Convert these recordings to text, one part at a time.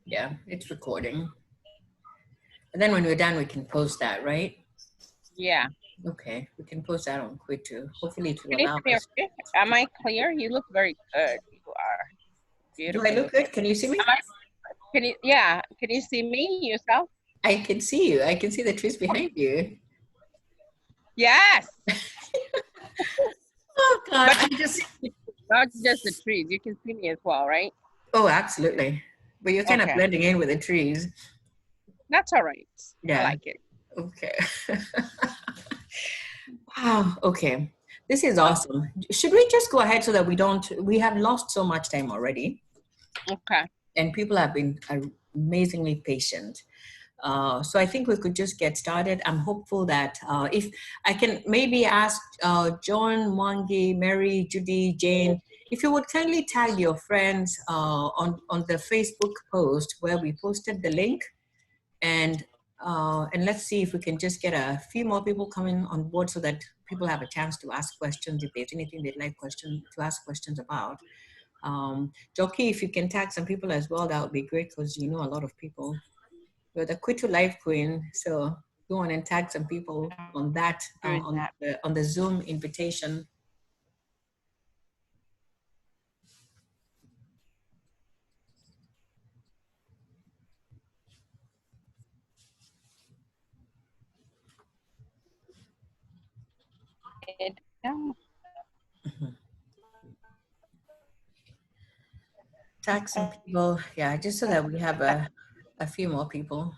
Yeah, it's recording. And then when we're done, we can post that, right? Yeah. Okay, we can post that on Quid too. Hopefully it will Can you allow see me us. okay? Am I clear? You look very good. You are Do I beautiful look looking. good? Can you see me? Am I, can you, yeah, can you see me yourself? I can see you. I can see the trees behind you. Yes. Oh God, But I just. not just the trees. You can see me as well, right? Oh, absolutely. But you're kind of Okay. blending in with the trees. That's all right. I Yeah. like it. Okay. Wow. Okay. This is awesome. Should we just go ahead so that we have lost so much time already, Okay. and people have been amazingly patient. So I think we could just get started. I'm hopeful that if I can maybe ask John, Mwangi, Mary, Judy, Jane, if you would kindly tag your friends on the Facebook post where we posted the link, and let's see if we can just get a few more people coming on board so that people have a chance to ask questions if there's anything they'd like to ask questions about. Jockey, if you can tag some people as well, that would be great because you know a lot of people. You're the Quit to Life Queen, so go on and tag some people on that Doing that. on the Zoom invitation. Mhm. Tag some people, yeah, just so that we have a few more people.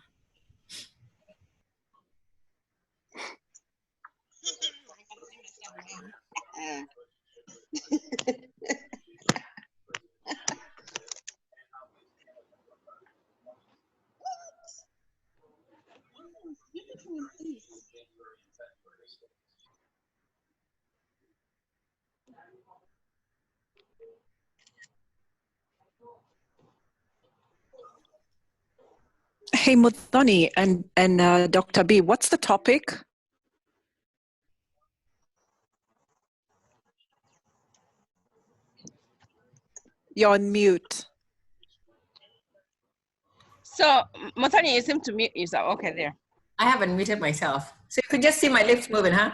Hey, Muthoni and Dr. B, what's the topic? You're on mute. So, Muthoni, you seem to mute yourself. Okay, there. I haven't muted myself, so you could just see my lips moving, huh?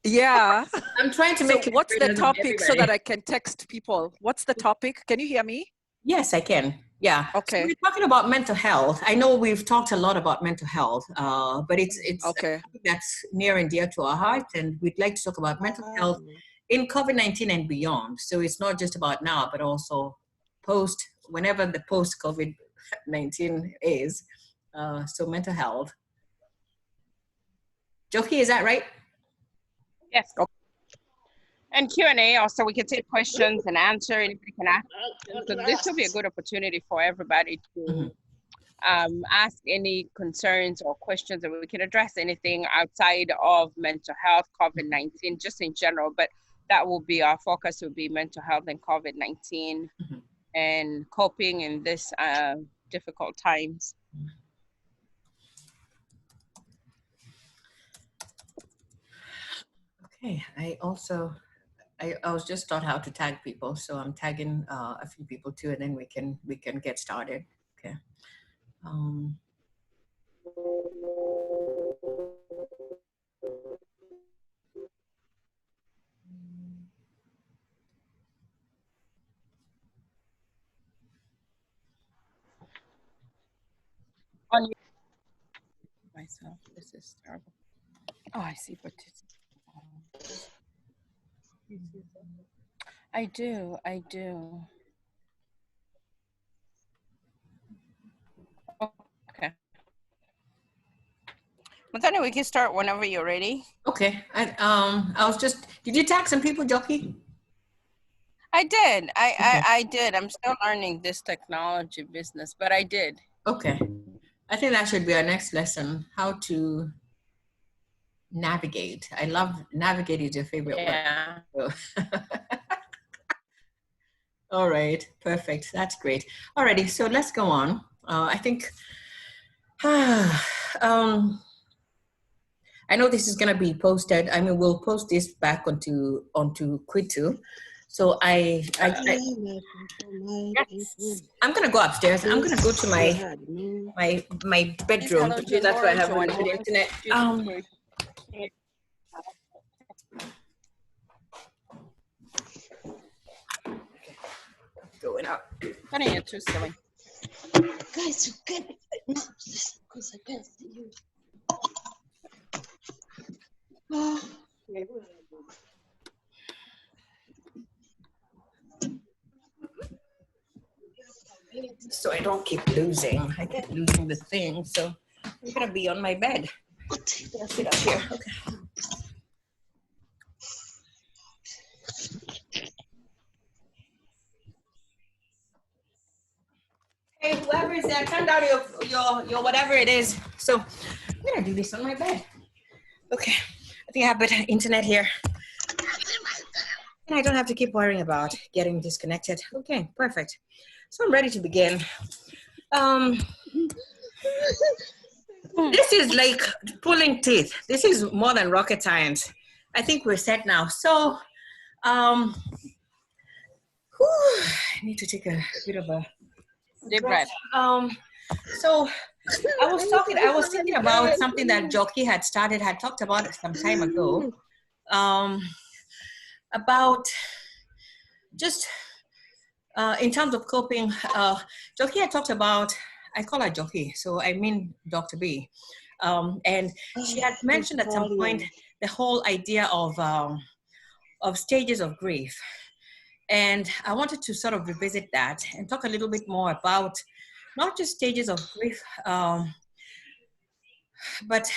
Yeah. I'm trying to So make it what's the clear to topic so that everybody. I can text people? What's the topic? Can you hear me? Yes, I can. Yeah. Okay. So we're talking about mental health. I know we've talked a lot about mental health, but it's Okay. a topic that's near and dear to our heart, and we'd like to talk about mental health in COVID-19 and beyond. So it's not just about now, but also post, whenever the post COVID-19 is. So mental health. Joki, is that right? Yes. And Q&A also, we can take questions and answer, and we can ask questions. So this will be a good opportunity for everybody to ask any concerns or questions, and we can address anything outside of mental health, COVID-19, just in general. But that will be our focus, will be mental health and COVID-19 and coping in this difficult times. Okay, I was just taught how to tag people, so I'm tagging a few people too, and then we can get started. Okay. On myself, this is terrible. Oh, I see, but I do. Okay. Muthoni, we can start whenever you're ready. Okay. I was just. Did you tag some people, Jockey? I did. I did. I'm still learning this technology business, but I did. Okay. I think that should be our next lesson: how to navigate. I love navigate is your favorite word. So. All right. Perfect. That's great. Alrighty. So let's go on. I think. I know this is going to be posted. I mean, we'll post this back onto Quitu. So yes, I'm gonna go upstairs. I'm gonna go to my bedroom Hello, because that's where I have Joan. really good internet. Going up. Turning it too silly. Guys, you get because I can't see you. So I don't keep losing. I keep losing the thing. So I'm gonna be on my bed. I'm gonna sit up here. Okay. Hey, whoever is there, turn down your whatever it is. So I'm gonna do this on my bed. Okay. I think I have better internet here. And I don't have to keep worrying about getting disconnected. Okay, perfect. So I'm ready to begin. This is like pulling teeth. This is more than rocket science. I think we're set now. So, I need to take a bit of a Deep breath. So I was thinking about something that Jockey had talked about some time ago, about just in terms of coping. Jockey had talked about, I call her Jockey, so I mean Dr. B. And she had mentioned at some point the whole idea of stages of grief. And I wanted to sort of revisit that and talk a little bit more about not just stages of grief, but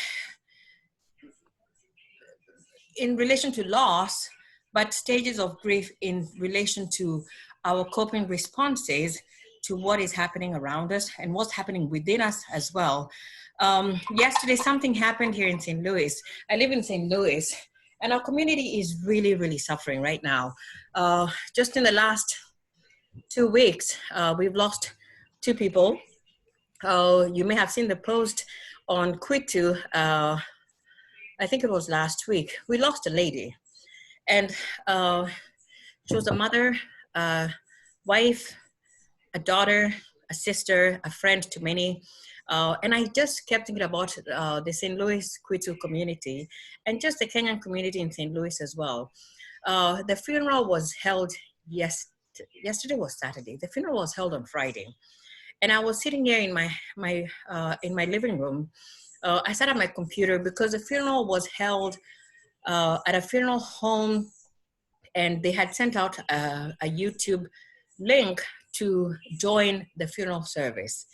in relation to loss, but stages of grief in relation to our coping responses to what is happening around us and what's happening within us as well. Yesterday, something happened here in St. Louis. I live in St. Louis, and our community is really, really suffering right now. Just in the last 2 weeks, we've lost 2 people. You may have seen the post on Kwitu, I think it was last week. We lost a lady, and she was a mother, wife, a daughter, a sister, a friend to many. And I just kept thinking about the St. Louis Kwitu community and just the Kenyan community in St. Louis as well. The funeral was held yesterday was Saturday. The funeral was held on Friday. And I was sitting here in my living room. I sat at my computer because the funeral was held at a funeral home, and they had sent out a YouTube link to join the funeral service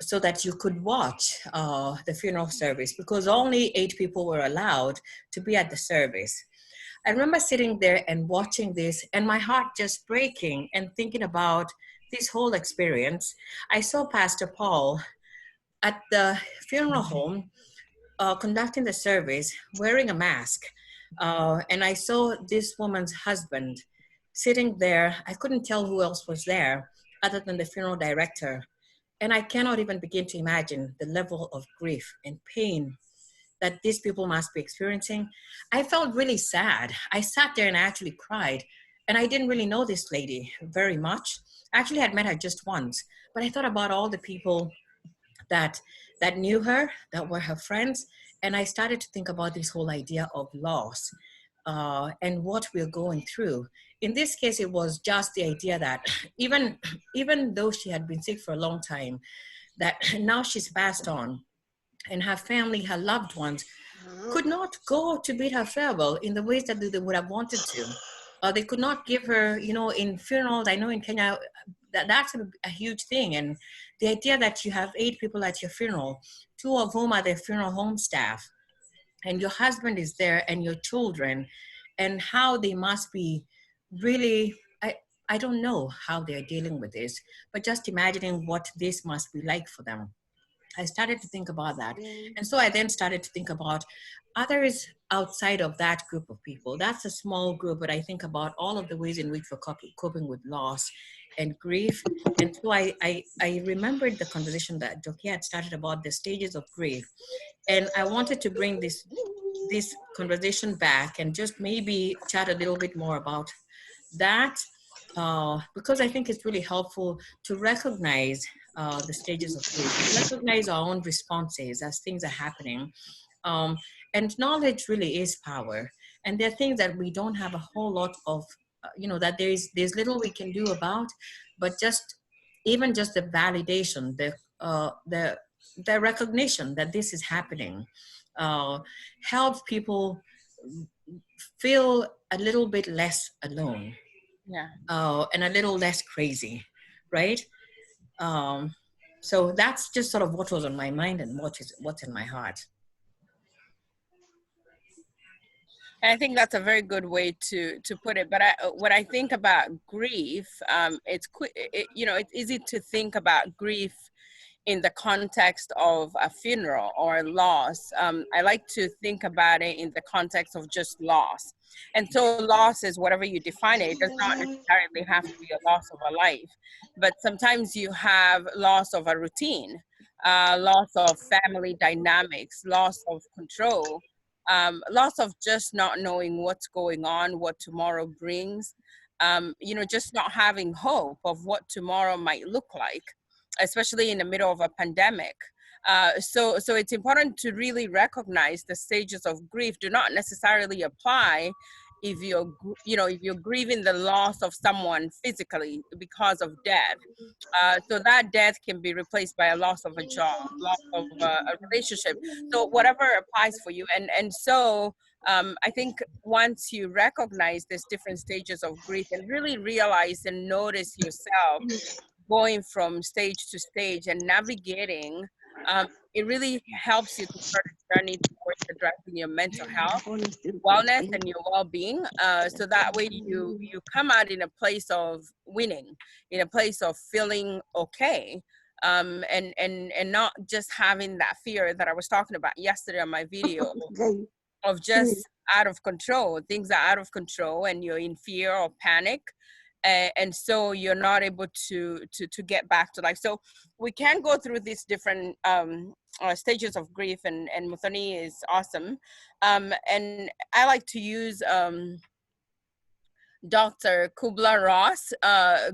so that you could watch the funeral service, because only 8 people were allowed to be at the service. I remember sitting there and watching this and my heart just breaking and thinking about this whole experience. I saw Pastor Paul at the funeral home conducting the service wearing a mask. And I saw this woman's husband sitting there. I couldn't tell who else was there other than the funeral director. And I cannot even begin to imagine the level of grief and pain that these people must be experiencing. I felt really sad. I sat there and I actually cried. And I didn't really know this lady very much. I actually had met her just once, but I thought about all the people that knew her, that were her friends. And I started to think about this whole idea of loss and what we're going through. In this case, it was just the idea that even though she had been sick for a long time, that now she's passed on, and her family, her loved ones, could not go to bid her farewell in the ways that they would have wanted to. They could not give her, in funerals. I know in Kenya, that's a huge thing. And the idea that you have 8 people at your funeral, 2 of whom are the funeral home staff, and your husband is there and your children, and how they must be really, I don't know how they're dealing with this, but just imagining what this must be like for them. I started to think about that. And so I then started to think about others outside of that group of people. That's a small group, but I think about all of the ways in which we're coping with loss and grief. And so I remembered the conversation that Joki had started about the stages of grief. And I wanted to bring this conversation back and just maybe chat a little bit more about that, because I think it's really helpful to recognize the stages of grief, recognize our own responses as things are happening. And knowledge really is power. And there are things that we don't have a whole lot of, that there's little we can do about, but just even just the validation, the recognition that this is happening, helps people feel a little bit less alone, Yeah. and a little less crazy, right? So that's just sort of what was on my mind and what's in my heart. And I think that's a very good way to put it. But when I think about grief, it's easy to think about grief in the context of a funeral or loss. I like to think about it in the context of just loss. And so loss is whatever you define it. It does not necessarily have to be a loss of a life, but sometimes you have loss of a routine, loss of family dynamics, loss of control, loss of just not knowing what's going on, what tomorrow brings, just not having hope of what tomorrow might look like, especially in the middle of a pandemic. So it's important to really recognize the stages of grief do not necessarily apply if you're grieving the loss of someone physically because of death. So that death can be replaced by a loss of a job, loss of a relationship. So whatever applies for you. And so I think once you recognize these different stages of grief and really realize and notice yourself going from stage to stage and navigating, it really helps you to start a journey towards addressing your mental health, wellness, and your well-being. So that way you come out in a place of winning, in a place of feeling okay, and not just having that fear that I was talking about yesterday on my video of just out of control. Things are out of control and you're in fear or panic, and so you're not able to get back to life. So we can go through these different stages of grief, and Muthoni is awesome, and I like to use Dr. Kubler-Ross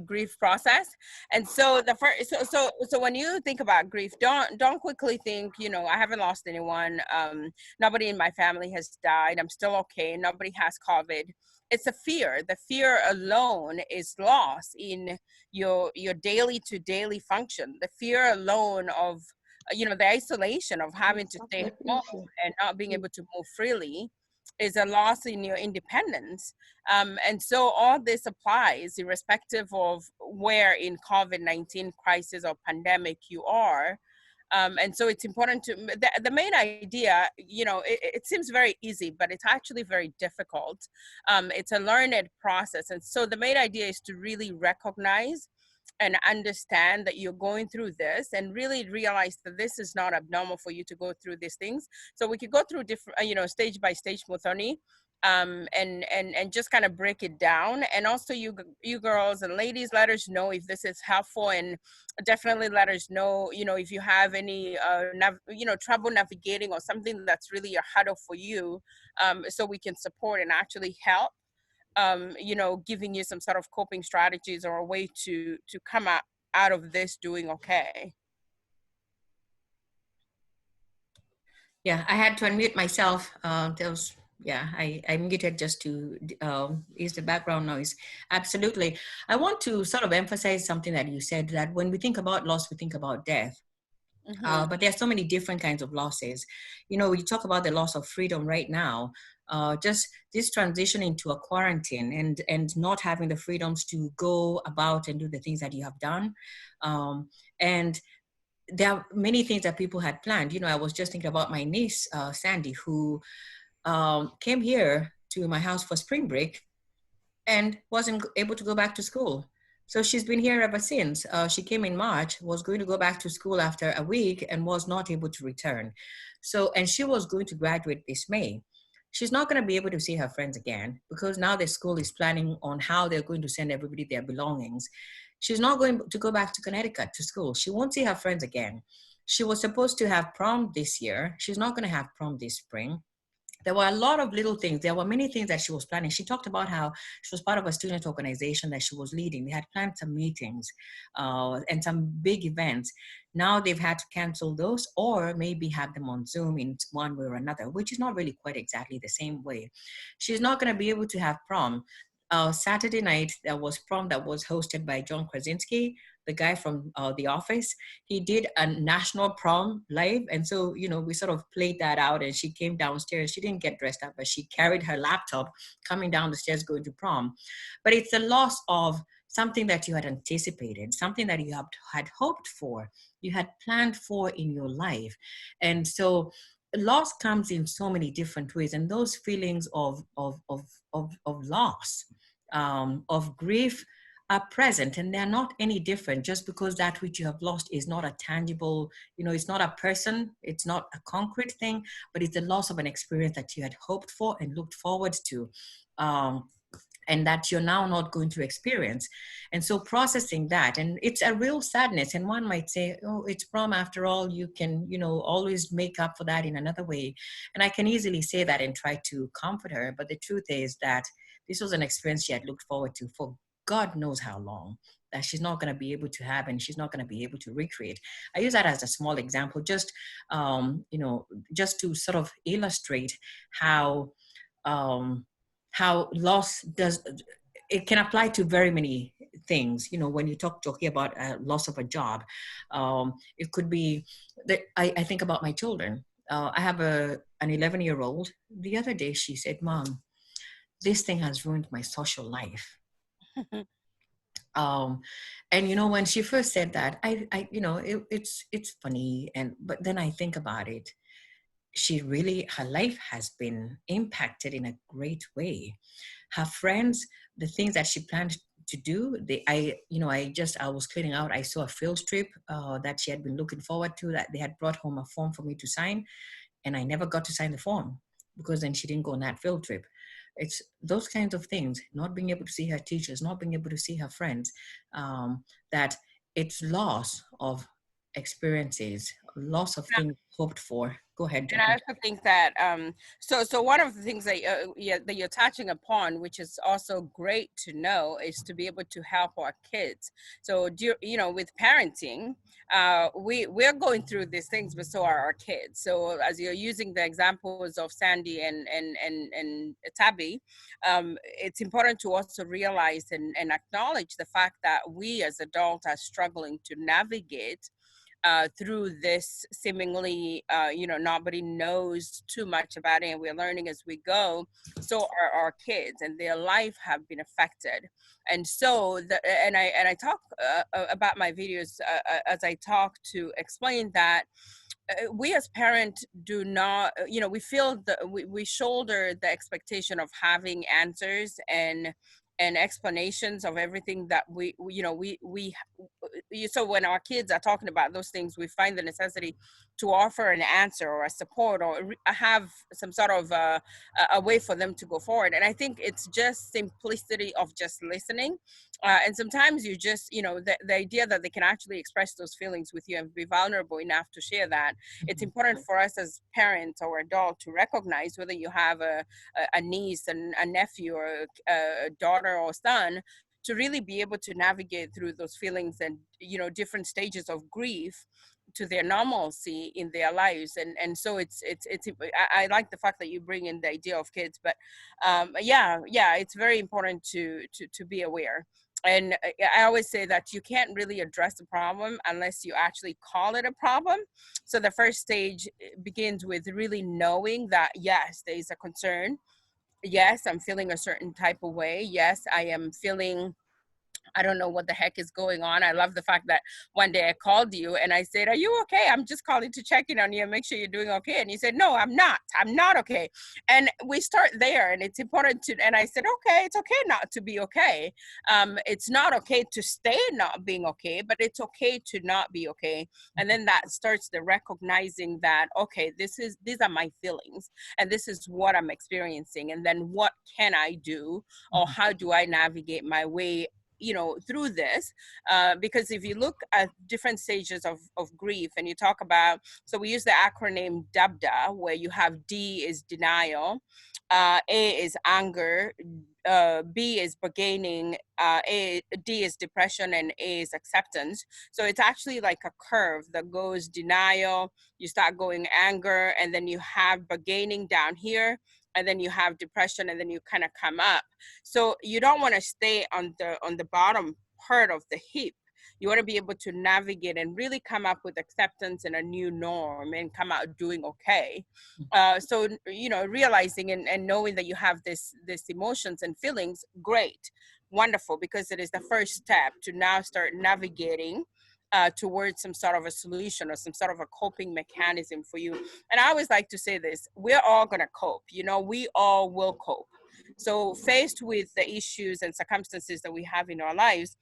grief process. And so the first, so when you think about grief, don't quickly think, I haven't lost anyone. Nobody in my family has died. I'm still okay. Nobody has COVID. It's a fear. The fear alone is loss in your daily to daily function. The fear alone of, the isolation of having to stay home and not being able to move freely is a loss in your independence. And so all this applies irrespective of where in COVID-19 crisis or pandemic you are. And so it's important to, the main idea, it seems very easy, but it's actually very difficult. It's a learned process. And so the main idea is to really recognize and understand that you're going through this and really realize that this is not abnormal for you to go through these things. So we could go through different, stage by stage, Muthoni, and just kind of break it down. And also you girls and ladies, let us know if this is helpful, and definitely let us know, if you have any, trouble navigating or something that's really a hurdle for you, so we can support and actually help, giving you some sort of coping strategies or a way to come out of this doing okay. Yeah, I had to unmute myself. I muted just to ease the background noise. Absolutely. I want to sort of emphasize something that you said, that when we think about loss, we think about death. Mm-hmm. But there are so many different kinds of losses. We talk about the loss of freedom right now, just this transition into a quarantine and not having the freedoms to go about and do the things that you have done. And there are many things that people had planned. I was just thinking about my niece, Sandy, who came here to my house for spring break and wasn't able to go back to school. So she's been here ever since. She came in March, was going to go back to school after a week and was not able to return. And she was going to graduate this May. She's not going to be able to see her friends again because now the school is planning on how they're going to send everybody their belongings. She's not going to go back to Connecticut to school. She won't see her friends again. She was supposed to have prom this year. She's not going to have prom this spring. there were a lot of little things. There were many things that she was planning. She talked about how she was part of a student organization that she was leading. They had planned some meetings and some big events. Now they've had to cancel those or maybe have them on Zoom in one way or another, which is not really quite exactly the same way. She's not going to be able to have prom. Saturday night, there was prom that was hosted by John Krasinski, the guy from The Office. He did a national prom live. And so, you know, we sort of played that out and she came downstairs. She didn't get dressed up, but she carried her laptop coming down the stairs going to prom. But it's the loss of something that you had anticipated, something that you had hoped for, you had planned for in your life. And so loss comes in so many different ways. And those feelings of loss, of grief, are present, and they're not any different just because that which you have lost is not a tangible, you know, it's not a person, it's not a concrete thing, but it's the loss of an experience that you had hoped for and looked forward to, and that you're now not going to experience. And so processing that, and it's a real sadness. And one might say, oh, it's prom after all, you can, you know, always make up for that in another way. And I can easily say that and try to comfort her. But the truth is that this was an experience she had looked forward to for God knows how long, that she's not going to be able to have and she's not going to be able to recreate. I use that as a small example, just, you know, just to sort of illustrate how loss does, it can apply to very many things. You know, when you talking about loss of a job, it could be that I think about my children. I have an 11-year-old. The other day she said, Mom, this thing has ruined my social life. And you know, when she first said that, I you know, it's funny, but then I think about it. Her life has been impacted in a great way. Her friends, the things that she planned to do, I was cleaning out, I saw a field trip that she had been looking forward to, that they had brought home a form for me to sign, and I never got to sign the form because then she didn't go on that field trip. It's those kinds of things, not being able to see her teachers, not being able to see her friends, that it's loss of experiences, loss of things hoped for. Go ahead, And I Jackie. also think that so one of the things that that you're touching upon, which is also great to know, is to be able to help our kids. So you know, with parenting, we're going through these things, but so are our kids. So as you're using the examples of Sandy and Tabby, it's important to also realize and acknowledge the fact that we as adults are struggling to navigate through this seemingly, you know, nobody knows too much about it and we're learning as we go. So are our kids, and their life have been affected. And so, and I talk about my videos as I talk to explain that we as parents do not, you know, we feel that we shoulder the expectation of having answers and explanations of everything that we so when our kids are talking about those things, we find the necessity to offer an answer or a support or have some sort of a way for them to go forward. And I think it's just simplicity of just listening. And sometimes you just, you know, the idea that they can actually express those feelings with you and be vulnerable enough to share that. It's important for us as parents or adults to recognize whether you have a niece and a nephew or a daughter or son, to really be able to navigate through those feelings and, you know, different stages of grief to their normalcy in their lives. And so it's I like the fact that you bring in the idea of kids, but yeah, it's very important to be aware. And I always say that you can't really address the problem unless you actually call it a problem. So the first stage begins with really knowing that, yes, there is a concern. Yes, I'm feeling a certain type of way. Yes, I am feeling, I don't know what the heck is going on. I love the fact that one day I called you and I said, are you okay? I'm just calling to check in on you and make sure you're doing okay. And you said, no, I'm not okay. And we start there, and it's important to, and I said, okay, it's okay not to be okay. It's not okay to stay not being okay, but it's okay to not be okay. And then that starts the recognizing that, okay, these are my feelings and this is what I'm experiencing. And then what can I do, or how do I navigate my way, through this, because if you look at different stages of grief and you talk about, so we use the acronym DABDA, where you have D is denial, A is anger, B is bargaining, D is depression, and A is acceptance. So it's actually like a curve that goes denial, you start going anger, and then you have bargaining down here, and then you have depression, and then you kind of come up. So you don't want to stay on the bottom part of the heap. You want to be able to navigate and really come up with acceptance and a new norm and come out doing okay. So, realizing and knowing that you have this emotions and feelings, great, wonderful, because it is the first step to now start navigating towards some sort of a solution or some sort of a coping mechanism for you. And I always like to say this, we're all going to cope, we all will cope. So faced with the issues and circumstances that we have in our lives,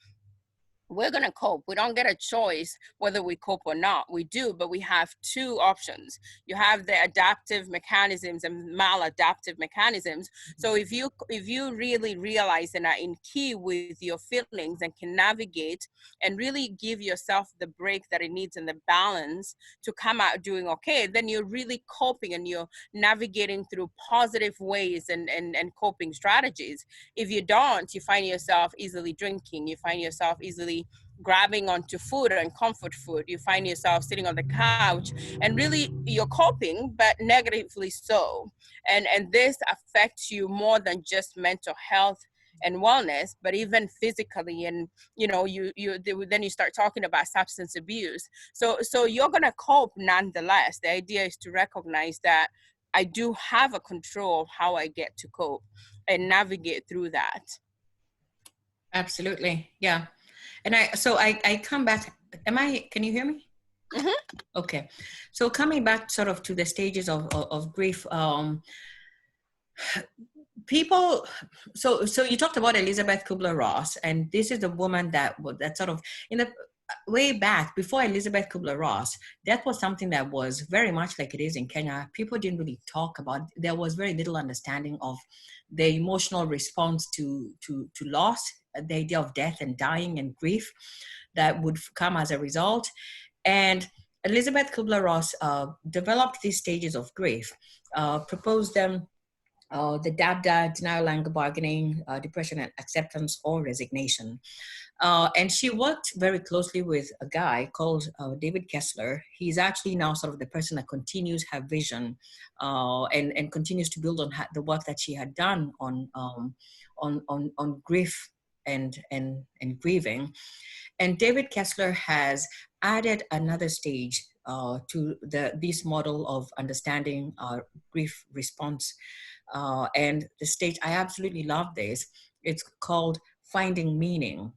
we're going to cope. We don't get a choice whether we cope or not. We do, but we have two options. You have the adaptive mechanisms and maladaptive mechanisms. So if you really realize and are in key with your feelings and can navigate and really give yourself the break that it needs and the balance to come out doing okay, then you're really coping and you're navigating through positive ways and coping strategies. If you don't, you find yourself easily drinking, you find yourself easily grabbing onto food and comfort food, you find yourself sitting on the couch, and really you're coping, but negatively so. And this affects you more than just mental health and wellness, but even physically. And then you start talking about substance abuse. So you're gonna cope nonetheless. The idea is to recognize that I do have a control of how I get to cope and navigate through that. Absolutely, yeah. And I come back. Can you hear me? Mm-hmm. Okay. So coming back sort of to the stages of grief, people, so you talked about Elizabeth Kubler-Ross, and this is the woman that sort of, in the way back before Elizabeth Kubler-Ross, that was something that was very much like it is in Kenya. People didn't really talk about. There was very little understanding of the emotional response to loss, the idea of death and dying and grief that would come as a result. And Elizabeth Kubler-Ross developed these stages of grief, proposed them, the DABDA, denial, anger, bargaining, depression, and acceptance or resignation. And she worked very closely with a guy called David Kessler. He's actually now sort of the person that continues her vision and continues to build on the work that she had done on grief and grieving. And David Kessler has added another stage to this model of understanding grief response. And the stage, I absolutely love this. It's called finding meaning.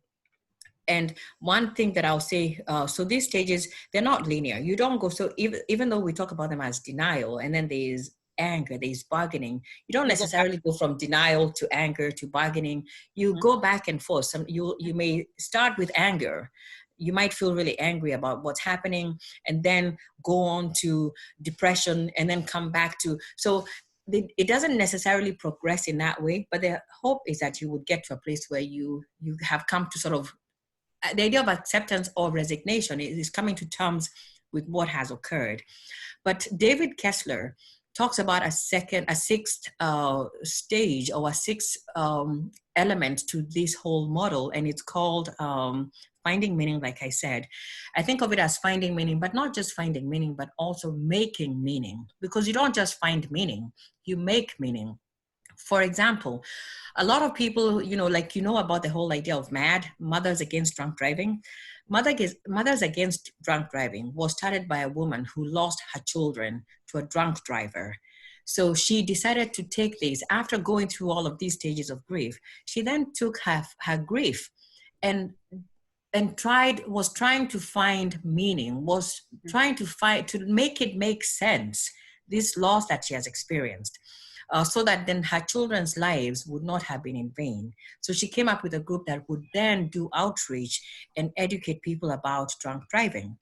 And one thing that I'll say, so these stages, they're not linear. You don't go, so even though we talk about them as denial, and then there's anger, there's bargaining, you don't necessarily go from denial to anger to bargaining. You go back and forth. You may start with anger. You might feel really angry about what's happening, and then go on to depression, and then come back to, so it doesn't necessarily progress in that way, but the hope is that you would get to a place where you have come to sort of, the idea of acceptance or resignation is coming to terms with what has occurred. But David Kessler talks about a sixth stage, or a sixth element to this whole model, and it's called finding meaning. Like I said, I think of it as finding meaning, but not just finding meaning, but also making meaning, because you don't just find meaning, you make meaning. For example, a lot of people, about the whole idea of MAD, Mothers Against Drunk Driving. Mothers Against Drunk Driving was started by a woman who lost her children to a drunk driver. So she decided to take this, after going through all of these stages of grief, she then took her grief and was trying to find meaning, was trying to make it make sense, this loss that she has experienced. So that then her children's lives would not have been in vain. So she came up with a group that would then do outreach and educate people about drunk driving.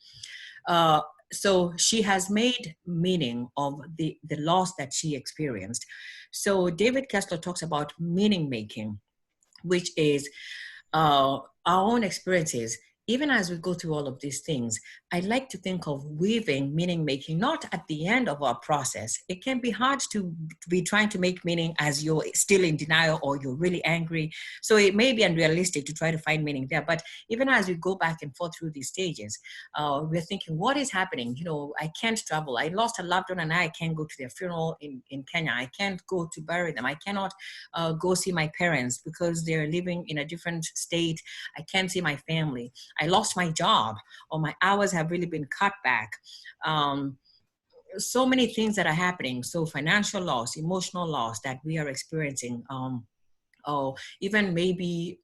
So she has made meaning of the loss that she experienced. So David Kessler talks about meaning making, which is our own experiences, even as we go through all of these things, I like to think of weaving meaning making not at the end of our process. It can be hard to be trying to make meaning as you're still in denial or you're really angry. So it may be unrealistic to try to find meaning there. But even as we go back and forth through these stages, we're thinking, what is happening? You know, I can't travel. I lost a loved one and I can't go to their funeral in Kenya. I can't go to bury them. I cannot go see my parents because they're living in a different state. I can't see my family. I lost my job, or my hours have really been cut back. So many things that are happening. So financial loss, emotional loss that we are experiencing, or even maybe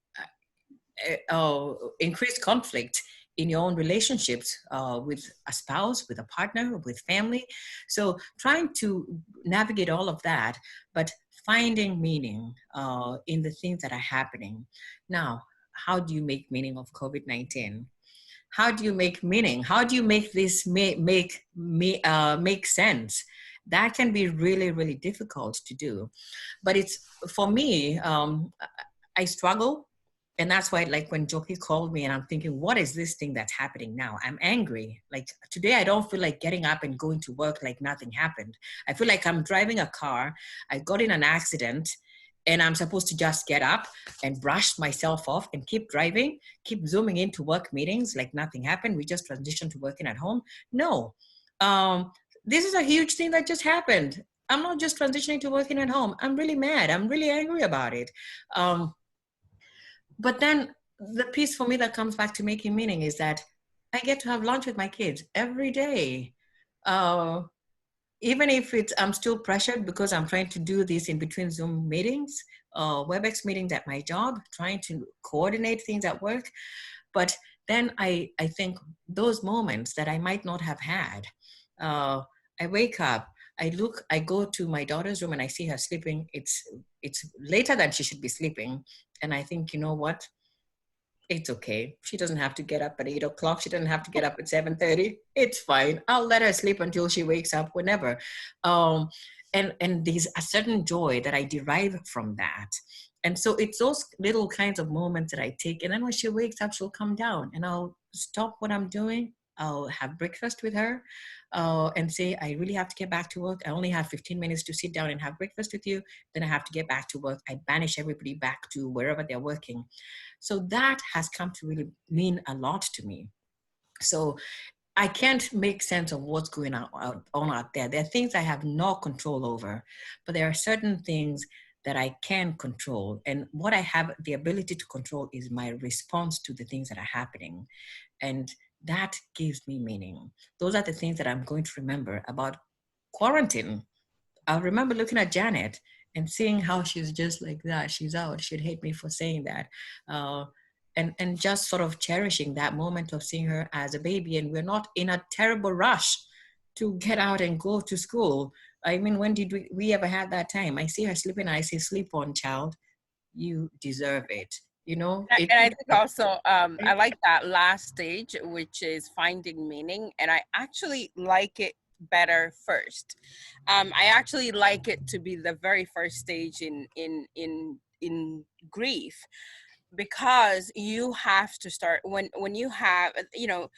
increased conflict in your own relationships with a spouse, with a partner, with family. So trying to navigate all of that, but finding meaning in the things that are happening. Now, how do you make meaning of COVID-19? How do you make meaning? How do you make this make sense? That can be really, really difficult to do. But it's, for me, I struggle. And that's why, like, when Joki called me and I'm thinking, what is this thing that's happening now? I'm angry. Like today, I don't feel like getting up and going to work like nothing happened. I feel like I'm driving a car. I got in an accident and I'm supposed to just get up and brush myself off and keep driving, keep zooming into work meetings like nothing happened. We just transitioned to working at home. No, this is a huge thing that just happened. I'm not just transitioning to working at home. I'm really mad. I'm really angry about it. But then the piece for me that comes back to making meaning is that I get to have lunch with my kids every day. Even if I'm still pressured because I'm trying to do this in between Zoom meetings, WebEx meetings at my job, trying to coordinate things at work. But then I think those moments that I might not have had, I wake up, I go to my daughter's room and I see her sleeping. It's later than she should be sleeping. And I think, you know what? It's okay. She doesn't have to get up at 8 o'clock. She doesn't have to get up at 7:30. It's fine. I'll let her sleep until she wakes up whenever. And there's a certain joy that I derive from that. And so it's those little kinds of moments that I take. And then when she wakes up, she'll come down and I'll stop what I'm doing. I'll have breakfast with her and say, I really have to get back to work. I only have 15 minutes to sit down and have breakfast with you. Then I have to get back to work. I banish everybody back to wherever they're working. So that has come to really mean a lot to me. So I can't make sense of what's going on out there. There are things I have no control over, but there are certain things that I can control. And what I have the ability to control is my response to the things that are happening. And that gives me meaning. Those are the things that I'm going to remember about quarantine. I'll remember looking at Janet and seeing how she's just like that. She's out. She'd hate me for saying that. And just sort of cherishing that moment of seeing her as a baby. And we're not in a terrible rush to get out and go to school. I mean, when did we ever have that time? I see her sleeping and I say, sleep on, child. You deserve it. You know? And I think also, I like that last stage, which is finding meaning. And I actually like it better first. I actually like it to be the very first stage in grief, because you have to start when you have, you know,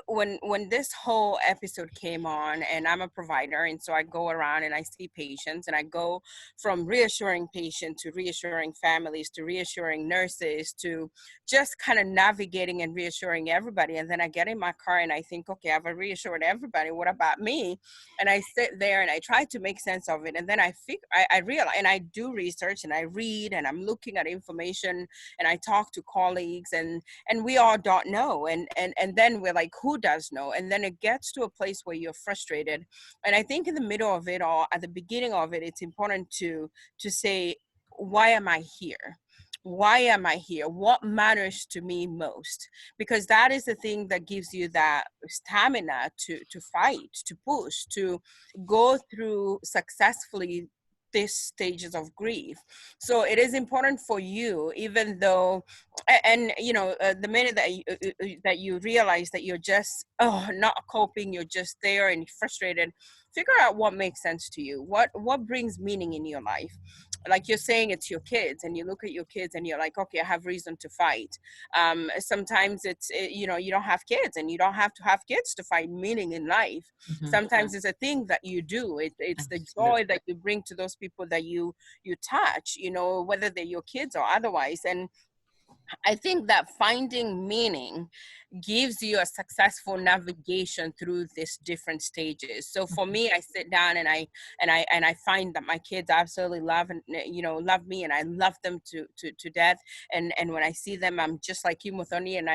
when this whole episode came on, and I'm a provider, and so I go around and I see patients, and I go from reassuring patients to reassuring families to reassuring nurses to just kind of navigating and reassuring everybody. And then I get in my car and I think, okay, I've reassured everybody. What about me? And I sit there and I try to make sense of it. And then I realize, and I do research and I read and I'm looking at information and I talk to colleagues, and we all don't know. And then we're like, who does know? And then it gets to a place where you're frustrated. And I think in the middle of it all, at the beginning of it, it's important to say, why am I here? Why am I here? What matters to me most? Because that is the thing that gives you that stamina to fight, to push, to go through successfully these stages of grief. So it is important for you, even though, and you know, the minute that you realize that you're just not coping, you're just there and frustrated, figure out what makes sense to you, what brings meaning in your life. like you're saying, it's your kids, and you look at your kids and you're like, okay, I have reason to fight. Sometimes you know, you don't have kids, and you don't have to have kids to find meaning in life. Sometimes it's a thing that you do. It's the joy that you bring to those people that you touch, you know, whether they're your kids or otherwise. And I think that finding meaning gives you a successful navigation through these different stages. So for me, I sit down and I find that my kids absolutely love love me, and I love them to death. And when I see them, I'm just like you, Muthoni, and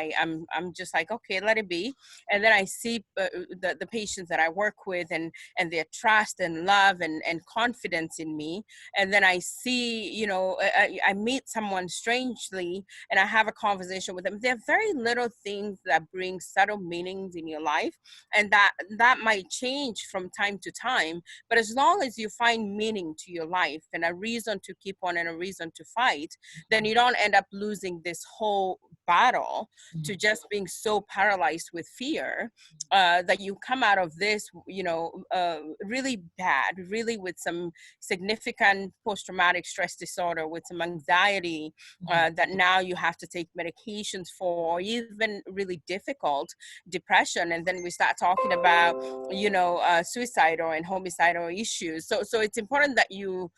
I'm just like, okay, let it be. And then I see the patients that I work with, and their trust and love and confidence in me. And then I see, you know, I meet someone strangely, and I have a conversation with them. There are very little things that bring subtle meanings in your life, and that might change from time to time. But as long as you find meaning to your life and a reason to keep on and a reason to fight, then you don't end up losing this whole battle to just being so paralyzed with fear that you come out of this, you know, really bad, really with some significant post-traumatic stress disorder, with some anxiety that now you have to take medications for, or even really difficult depression. And then we start talking about, you know, suicidal and homicidal issues. So it's important that you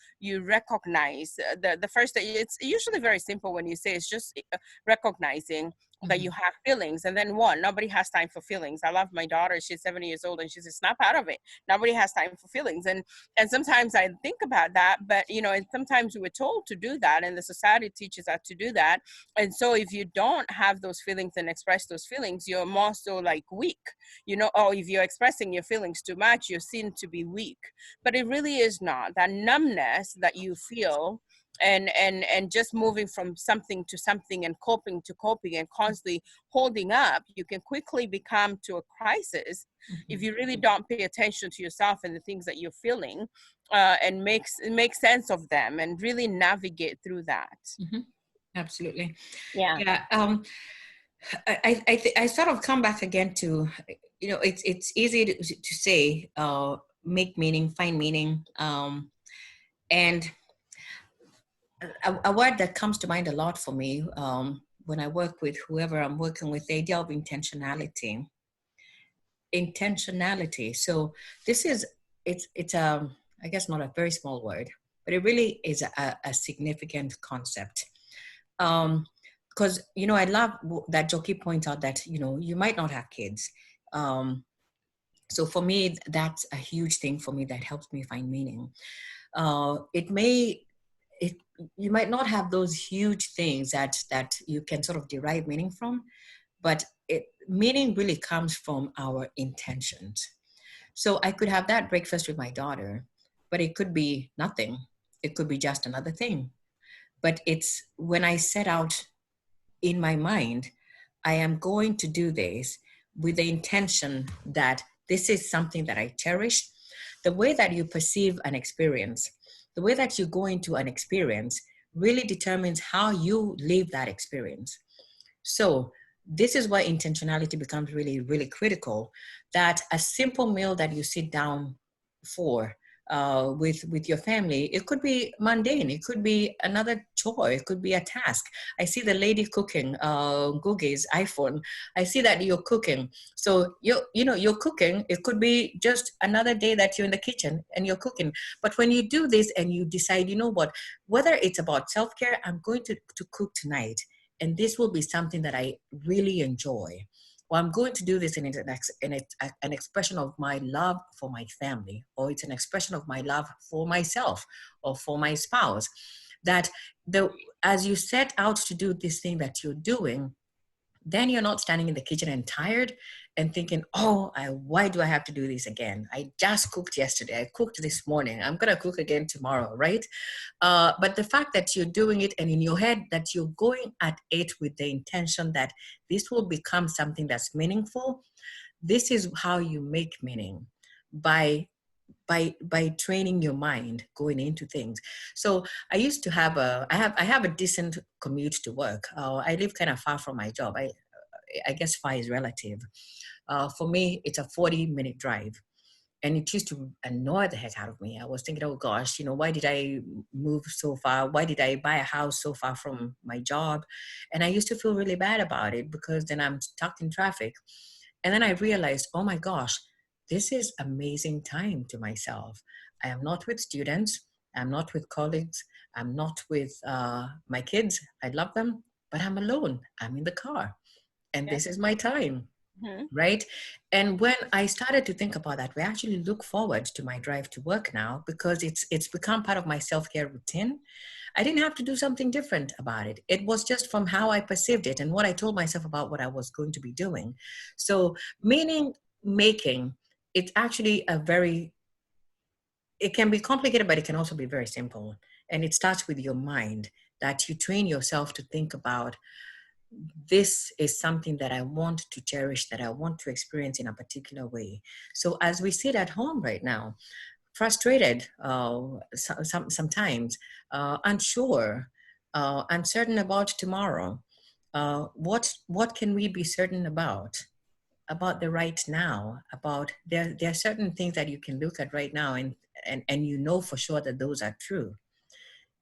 recognize the first thing. It's usually very simple when you say it's just recognizing that you have feelings. And then nobody has time for feelings. I love my daughter. She's 7 years old, and she says, snap out of it. Nobody has time for feelings. And sometimes I think about that, but you know, and sometimes we're told to do that, and the society teaches us to do that. And so if you don't have those feelings and express those feelings, you're more so like weak, you know, or if you're expressing your feelings too much, you're seen to be weak. But it really is not. That numbness that you feel, and just moving from something to something, and coping to coping, and constantly holding up, you can quickly become to a crisis if you really don't pay attention to yourself and the things that you're feeling, and make sense of them and really navigate through that. Absolutely. Yeah. I sort of come back again to, you know, it's easy to say, make meaning, find meaning, and a word that comes to mind a lot for me when I work with whoever I'm working with, the idea of intentionality. So this is, it's I guess not a very small word, but it really is a significant concept. Because, you know, I love that Joki points out that, you know, you might not have kids. So for me, that's a huge thing for me that helps me find meaning. You might not have those huge things that you can sort of derive meaning from, but meaning really comes from our intentions. So I could have that breakfast with my daughter, but it could be nothing. It could be just another thing. But it's when I set out in my mind, I am going to do this with the intention that this is something that I cherish. The way that you perceive an experience, the way that you go into an experience really determines how you live that experience. So this is why intentionality becomes really, really critical, that a simple meal that you sit down for with your family, it could be mundane, it could be another chore, it could be a task. I see the lady cooking Googie's iPhone. I see that you're cooking. So you're cooking. It could be just another day that you're in the kitchen and you're cooking. But when you do this and you decide, you know what, whether it's about self-care, I'm going to cook tonight, and this will be something that I really enjoy. Well, I'm going to do this in an expression of my love for my family, or it's an expression of my love for myself or for my spouse. That as you set out to do this thing that you're doing, then you're not standing in the kitchen and tired and thinking, why do I have to do this again? I just cooked yesterday. I cooked this morning. I'm going to cook again tomorrow, right? But the fact that you're doing it and in your head that you're going at it with the intention that this will become something that's meaningful, this is how you make meaning, by training your mind going into things. So I used to have I have a decent commute to work. I live kind of far from my job. I guess far is relative. For me, it's a 40-minute drive. And it used to annoy the heck out of me. I was thinking, oh gosh, why did I move so far? Why did I buy a house so far from my job? And I used to feel really bad about it because then I'm stuck in traffic. And then I realized, oh my gosh, this is amazing time to myself. I am not with students. I'm not with colleagues. I'm not with my kids. I love them, but I'm alone. I'm in the car. And Yeah. this is my time. Mm-hmm. Right. And when I started to think about that, we actually look forward to my drive to work now because it's become part of my self-care routine. I didn't have to do something different about it. It was just from how I perceived it and what I told myself about what I was going to be doing. So meaning making, it's actually it can be complicated, but it can also be very simple. And it starts with your mind, that you train yourself to think about, this is something that I want to cherish, that I want to experience in a particular way. So as we sit at home right now, frustrated, sometimes, unsure, uncertain about tomorrow, what can we be certain about? About the right now, about there are certain things that you can look at right now and for sure that those are true.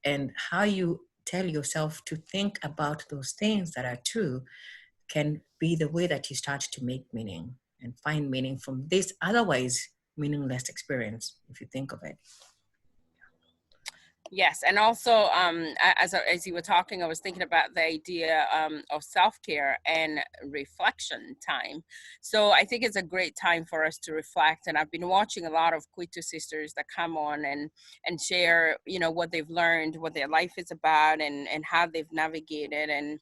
And how you tell yourself to think about those things that are true can be the way that you start to make meaning and find meaning from this otherwise meaningless experience, if you think of it. Yes, and also as you were talking, I was thinking about the idea of self-care and reflection time. So I think it's a great time for us to reflect. And I've been watching a lot of Kwitu sisters that come on and share, what they've learned, what their life is about, and how they've navigated. And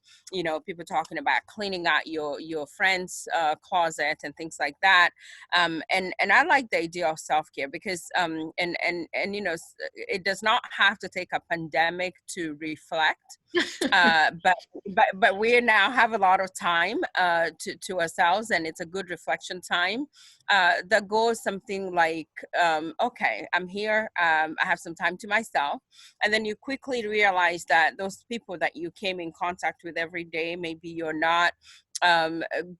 people talking about cleaning out your friend's closet and things like that. And I like the idea of self-care because it does not have to take a pandemic to reflect. But we now have a lot of time to ourselves, and it's a good reflection time that goes something like, okay, I'm here, I have some time to myself. And then you quickly realize that those people that you came in contact with every day, maybe you're not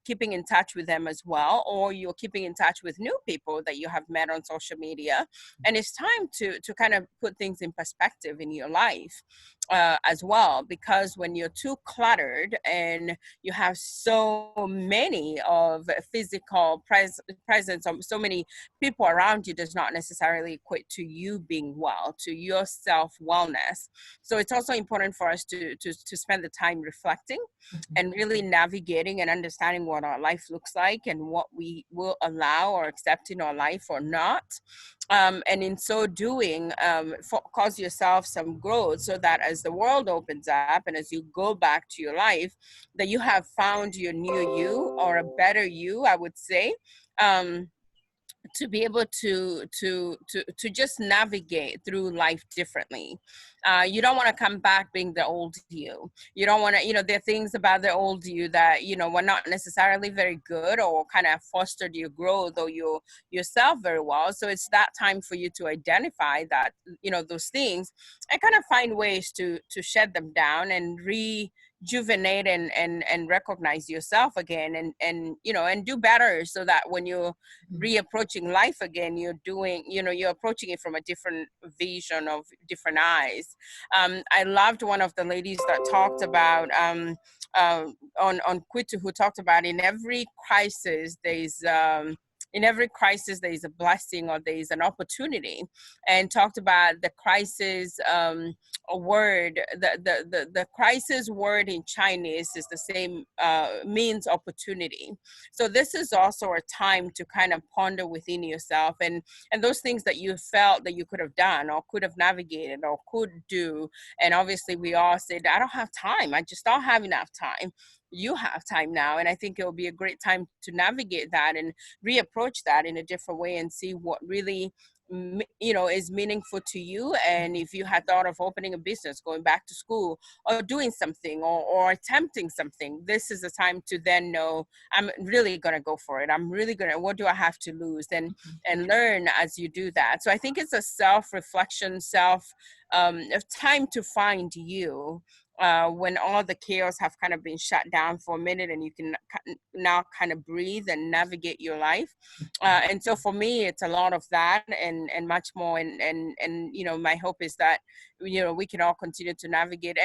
keeping in touch with them as well, or you're keeping in touch with new people that you have met on social media. And it's time to kind of put things in perspective in your life as well, because when you're too cluttered and you have so many of physical presence of so many people around you, does not necessarily equate to you being well, to your self wellness. So it's also important for us to spend the time reflecting and really navigating and understanding what our life looks like and what we will allow or accept in our life or not. And in so doing, cause yourself some growth so that as the world opens up and as you go back to your life, that you have found your new you, or a better you, I would say. To be able to just navigate through life differently. You don't want to come back being the old you. You don't want to, there are things about the old you that, were not necessarily very good or kind of fostered your growth or yourself very well. So it's that time for you to identify that, those things, and kind of find ways to shed them down and rejuvenate and recognize yourself again, and do better, so that when you're reapproaching life again, you're approaching it from a different vision, of different eyes. I loved one of the ladies that talked about on Kwitu, who talked about in every crisis there's a blessing, or there's an opportunity, and talked about the crisis word. The crisis word in Chinese is the same, means opportunity. So this is also a time to kind of ponder within yourself, and those things that you felt that you could have done or could have navigated or could do. And obviously we all said, I don't have time, I just don't have enough time. You have time now, and I think it will be a great time to navigate that and reapproach that in a different way and see what really is meaningful to you. And if you had thought of opening a business, going back to school, or doing something, or attempting something, this is the time to then know, I'm really going to go for it. I'm really going to, what do I have to lose? And learn as you do that. So I think it's a self-reflection, time to find you, when all the chaos have kind of been shut down for a minute, and you can now kind of breathe and navigate your life. And so for me, it's a lot of that and much more. And you know, my hope is that, you know, we can all continue to navigate.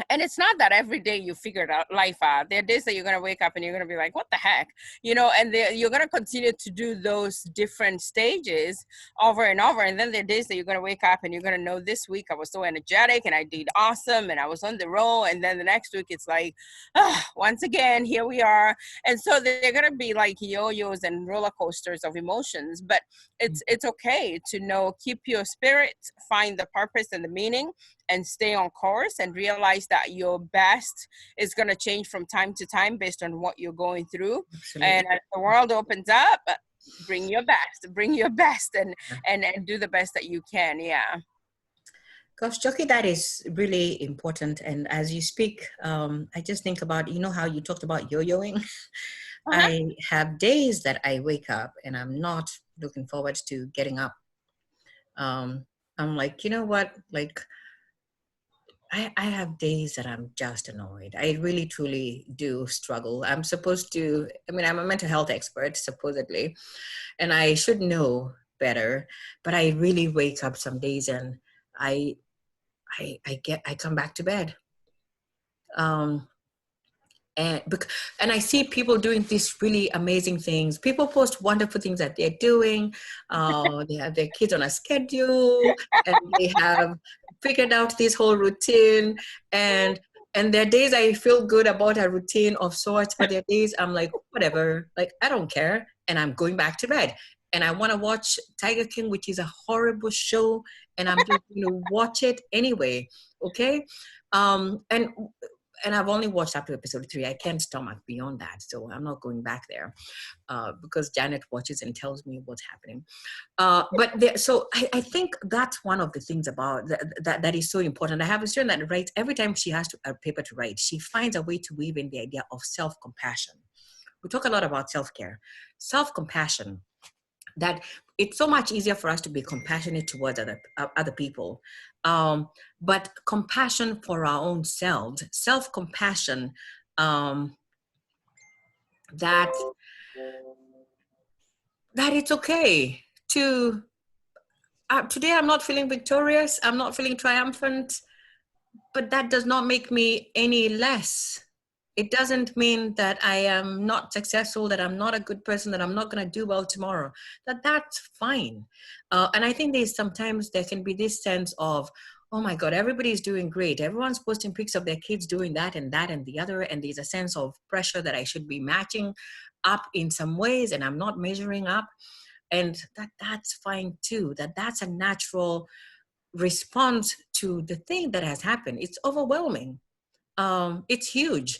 And it's not that every day you figured out life out. There are days that you're going to wake up and you're going to be like, what the heck? You know, and you're going to continue to do those different stages over and over. And then there are days that you're going to wake up and you're going to know, this week I was so energetic and I did awesome and I was on the roll. And then the next week it's like, once again, here we are. And so they're going to be like yo-yos and roller coasters of emotions. But it's okay to know, keep your spirit, find the purpose and the meaning, and stay on course, and realize that your best is going to change from time to time based on what you're going through. Absolutely. And as the world opens up, bring your best and do the best that you can. Yeah. Gosh, Jockey, that is really important. And as you speak, I just think about, you know, how you talked about yo-yoing. I have days that I wake up and I'm not looking forward to getting up. I'm like, you know what, like, I have days that I'm just annoyed. I really, truly do struggle. I'm supposed to, I mean, I'm a mental health expert, supposedly, and I should know better, but I really wake up some days and I come back to bed. And I see people doing these really amazing things. People post wonderful things that they're doing. They have their kids on a schedule, and they have figured out this whole routine. And there are days I feel good about a routine of sorts, but there are days I'm like, whatever, like, I don't care, and I'm going back to bed. And I want to watch Tiger King, which is a horrible show, and I'm just going to watch it anyway. Okay, and I've only watched up to episode 3. I can't stomach beyond that, so I'm not going back there because Janet watches and tells me what's happening. So I think that's one of the things about that is so important. I have a student that writes every time she has a paper to write. She finds a way to weave in the idea of self-compassion. We talk a lot about self-care, self-compassion. That it's so much easier for us to be compassionate towards other people. But compassion for our own selves, self-compassion, that it's okay to, today I'm not feeling victorious, I'm not feeling triumphant, but that does not make me any less. It doesn't mean that I am not successful, that I'm not a good person, that I'm not going to do well tomorrow. That's fine. And I think sometimes there can be this sense of, oh my God, everybody's doing great. Everyone's posting pics of their kids doing that and the other. And there's a sense of pressure that I should be matching up in some ways, and I'm not measuring up. And that's fine too. That's a natural response to the thing that has happened. It's overwhelming. It's huge.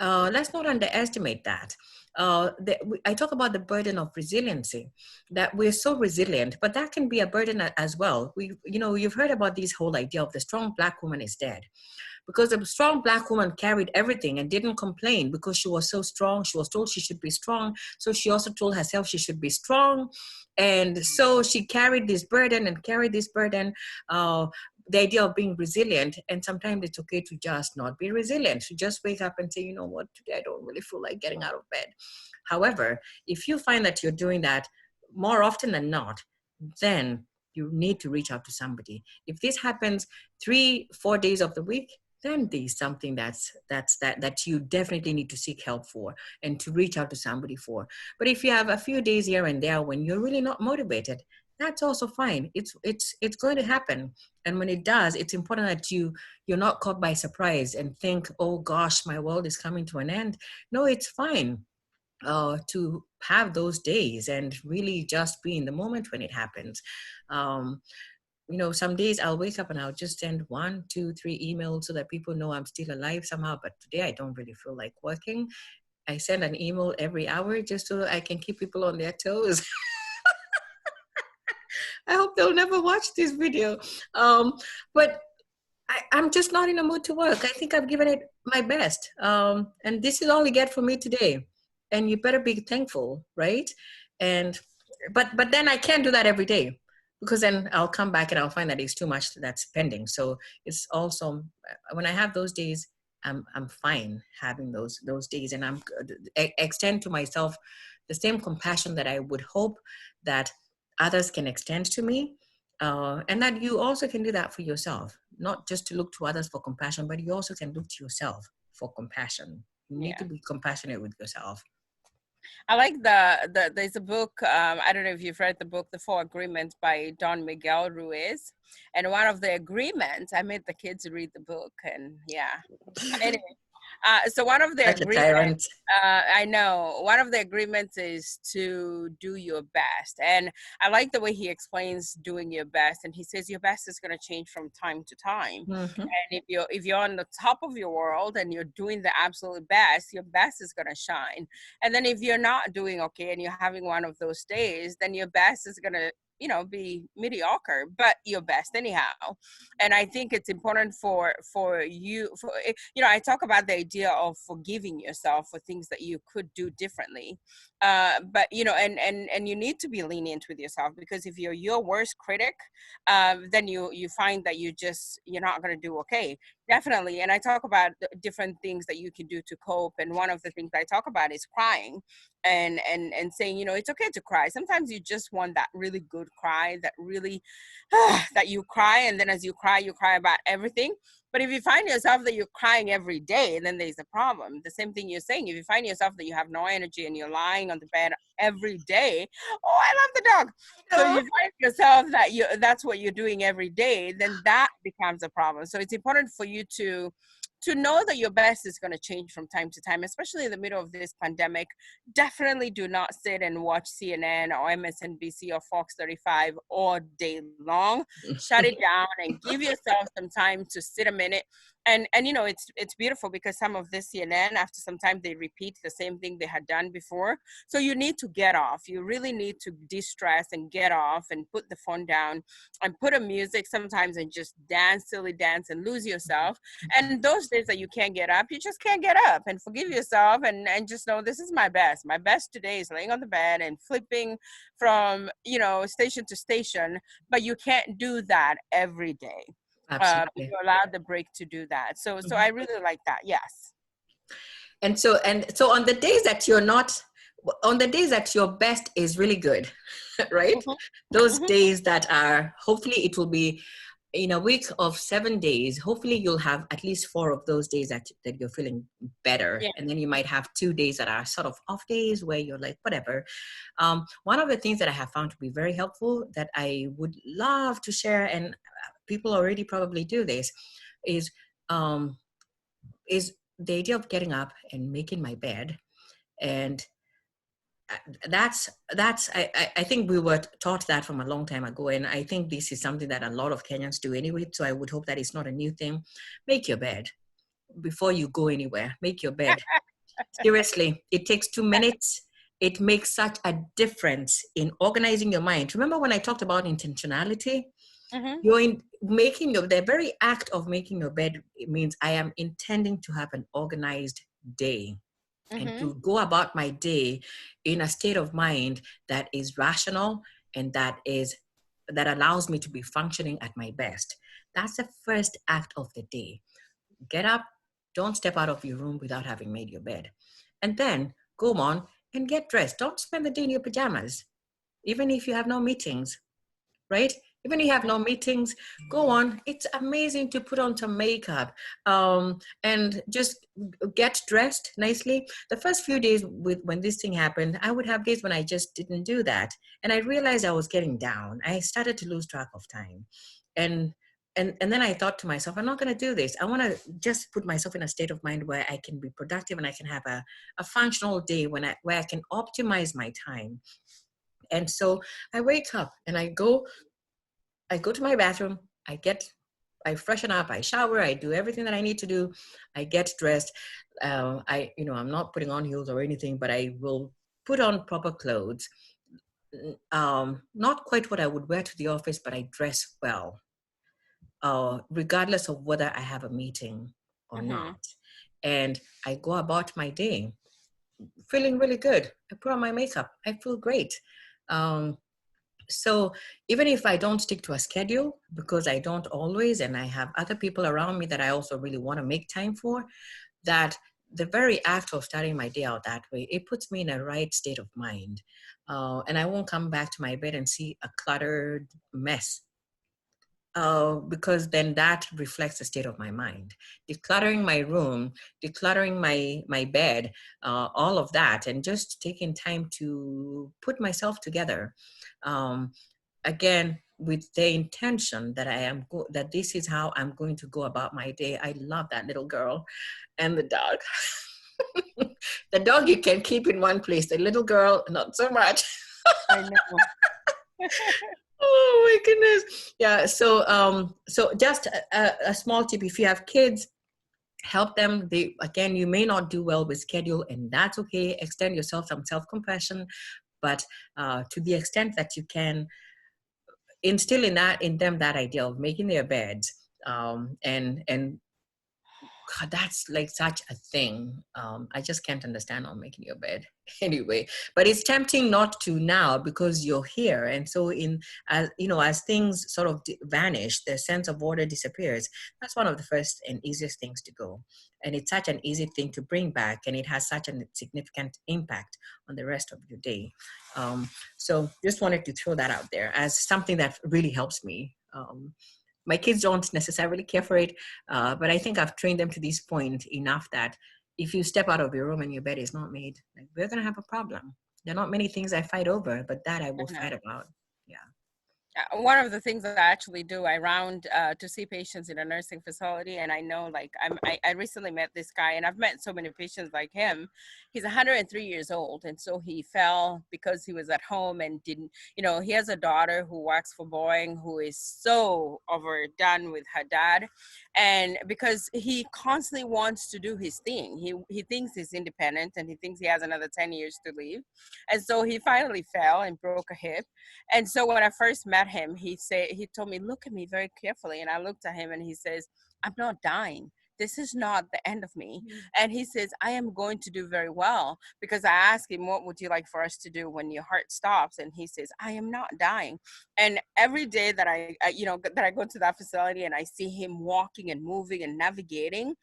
Let's not underestimate that. I talk about the burden of resiliency, that we're so resilient, but that can be a burden as well. You've heard about this whole idea of the strong Black woman is dead, because the strong Black woman carried everything and didn't complain because she was so strong. She was told she should be strong. So she also told herself she should be strong. And so she carried this burden. The idea of being resilient, and sometimes it's okay to just not be resilient, to just wake up and say, you know what, today I don't really feel like getting out of bed. However, if you find that you're doing that more often than not, then you need to reach out to somebody. If this happens 3-4 days of the week, then there's something that you definitely need to seek help for and to reach out to somebody for. But if you have a few days here and there when you're really not motivated, that's also fine. It's going to happen. And when it does, it's important that you're not caught by surprise and think, oh gosh, my world is coming to an end. No, it's fine to have those days and really just be in the moment when it happens. Some days I'll wake up and I'll just send 1, 2, 3 emails so that people know I'm still alive somehow. But today I don't really feel like working. I send an email every hour just so I can keep people on their toes. I hope they'll never watch this video. But I'm just not in a mood to work. I think I've given it my best. And this is all you get from me today. And you better be thankful, right? But then I can't do that every day. because then I'll come back and I'll find that it's too much that's pending. So it's also, when I have those days, I'm fine having those days, and I'm extend to myself the same compassion that I would hope that others can extend to me, and that you also can do that for yourself, not just to look to others for compassion, but you also can look to yourself for compassion. You need to be compassionate with yourself. I like there's a book, I don't know if you've read the book, The Four Agreements by Don Miguel Ruiz. And one of the agreements, I made the kids read the book, and yeah. Anyway, so one of the agreements, I know, one of the agreements is to do your best. And I like the way he explains doing your best. And he says your best is going to change from time to time. Mm-hmm. And if you're on the top of your world and you're doing the absolute best, your best is going to shine. And then if you're not doing okay and you're having one of those days, then your best is going to, be mediocre, but your best anyhow. And I think it's important for you, I talk about the idea of forgiving yourself for things that you could do differently. But, and you need to be lenient with yourself, because if you're your worst critic, then you find that you're not going to do okay. Definitely. And I talk about different things that you can do to cope. And one of the things I talk about is crying and saying, it's okay to cry. Sometimes you just want that really good cry that really, that you cry. And then as you cry about everything. But if you find yourself that you're crying every day, then there's a problem. The same thing you're saying, if you find yourself that you have no energy and you're lying on the bed every day, oh, I love the dog. So you find yourself that that's what you're doing every day, then that becomes a problem. So it's important for you to know that your best is going to change from time to time, especially in the middle of this pandemic. Definitely do not sit and watch CNN or MSNBC or Fox 35 all day long. Shut it down and give yourself some time to sit a minute. And it's beautiful, because some of this CNN, after some time, they repeat the same thing they had done before. So you need to get off. You really need to de-stress and get off and put the phone down and put a music sometimes and just dance, silly dance, and lose yourself. And those days that you can't get up, you just can't get up, and forgive yourself and just know, this is my best. My best today is laying on the bed and flipping from, station to station, but you can't do that every day. Absolutely. You're allowed the break to do that. So I really like that. Yes. And so on the days that on the days that your best is really good, right? Mm-hmm. Those Mm-hmm. days that are, hopefully it will be in a week of 7 days, hopefully you'll have at least 4 of those days that you're feeling better. Yeah. And then you might have 2 days that are sort of off days where you're like, whatever. One of the things that I have found to be very helpful that I would love to share, and people already probably do this, is the idea of getting up and making my bed. And I think we were taught that from a long time ago, and I think this is something that a lot of Kenyans do anyway, so I would hope that it's not a new thing. Make your bed before you go anywhere. Make your bed. Seriously, it takes 2 minutes. It makes such a difference in organizing your mind. Remember when I talked about intentionality? Mm-hmm. You're the very act of making your bed, it means I am intending to have an organized day. Mm-hmm. And to go about my day in a state of mind that is rational and that allows me to be functioning at my best. That's the first act of the day. Get up, don't step out of your room without having made your bed. And then go on and get dressed. Don't spend the day in your pajamas, even if you have no meetings, right? Even if you have no meetings, go on. It's amazing to put on some makeup and just get dressed nicely. The first few days when this thing happened, I would have days when I just didn't do that. And I realized I was getting down. I started to lose track of time. And then I thought to myself, I'm not going to do this. I want to just put myself in a state of mind where I can be productive and I can have a functional day where I can optimize my time. And so I wake up and I go to my bathroom, I freshen up, I shower, I do everything that I need to do. I get dressed. I'm not putting on heels or anything, but I will put on proper clothes. Not quite what I would wear to the office, but I dress well, regardless of whether I have a meeting or Mm-hmm. not. And I go about my day feeling really good. I put on my makeup. I feel great. So even if I don't stick to a schedule, because I don't always, and I have other people around me that I also really want to make time for, that the very act of starting my day out that way, it puts me in a right state of mind. And I won't come back to my bed and see a cluttered mess, because then that reflects the state of my mind. Decluttering my room, decluttering my bed, all of that, and just taking time to put myself together. Um, Again, with the intention that that this is how I'm going to go about my day. I love that little girl and the dog. The dog you can keep in one place. The little girl, not so much. I know. Oh my goodness. Yeah. So just a small tip: if you have kids, help them. They, again, you may not do well with schedule, and that's okay. Extend yourself some self-compassion, but to the extent that you can, instill in them that idea of making their beds, and God, that's like such a thing. I just can't understand on making your bed anyway. But it's tempting not to now because you're here, and so as you know, as things sort of vanish, the sense of order disappears. That's one of the first and easiest things to go, and it's such an easy thing to bring back, and it has such a significant impact on the rest of your day. So just wanted to throw that out there as something that really helps me. My kids don't necessarily care for it, but I think I've trained them to this point enough that if you step out of your room and your bed is not made, like, we're going to have a problem. There are not many things I fight over, but that I will fight about. Yeah. One of the things that I actually do, I round to see patients in a nursing facility, and I know, like, I recently met this guy, and I've met so many patients like him. He's 103 years old, and so he fell because he was at home and didn't, he has a daughter who works for Boeing who is so overdone with her dad, and because he constantly wants to do his thing, he thinks he's independent, and he thinks he has another 10 years to live, and so he finally fell and broke a hip. And so when I first met him, he told me, look at me very carefully. And I looked at him and he says, I'm not dying. This is not the end of me. And he says, I am going to do very well, because I asked him, what would you like for us to do when your heart stops? And he says, I am not dying. And every day that that I go to that facility and I see him walking and moving and navigating,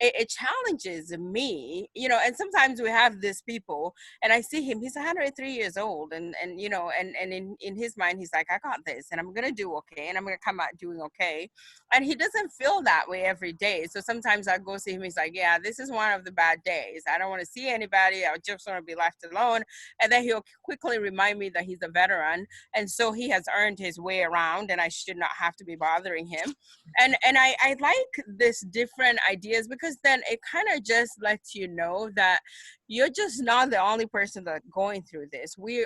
it challenges me, and sometimes we have these people, and I see him, he's 103 years old, and in his mind, he's like, I got this, and I'm going to do okay, and I'm going to come out doing okay. And he doesn't feel that way every day. So sometimes I go see him, he's like, yeah, this is one of the bad days. I don't want to see anybody. I just want to be left alone. And then he'll quickly remind me that he's a veteran. And so he has earned his way around, and I should not have to be bothering him. And I like this different ideas, because then it kind of just lets you know that you're just not the only person that's going through this. We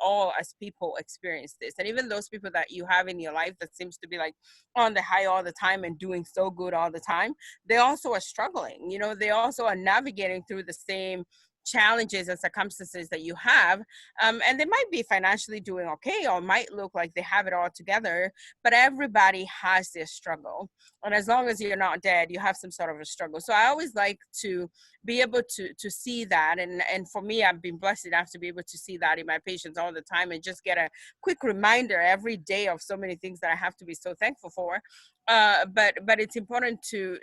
all as people experience this. And even those people that you have in your life that seems to be like on the high all the time and doing so good all the time, they also are struggling. They also are navigating through the same challenges and circumstances that you have, and they might be financially doing okay, or might look like they have it all together, but everybody has their struggle, and as long as you're not dead, you have some sort of a struggle. So I always like to be able to see that, and for me, I've been blessed enough to be able to see that in my patients all the time, and just get a quick reminder every day of so many things that I have to be so thankful for. But it's important to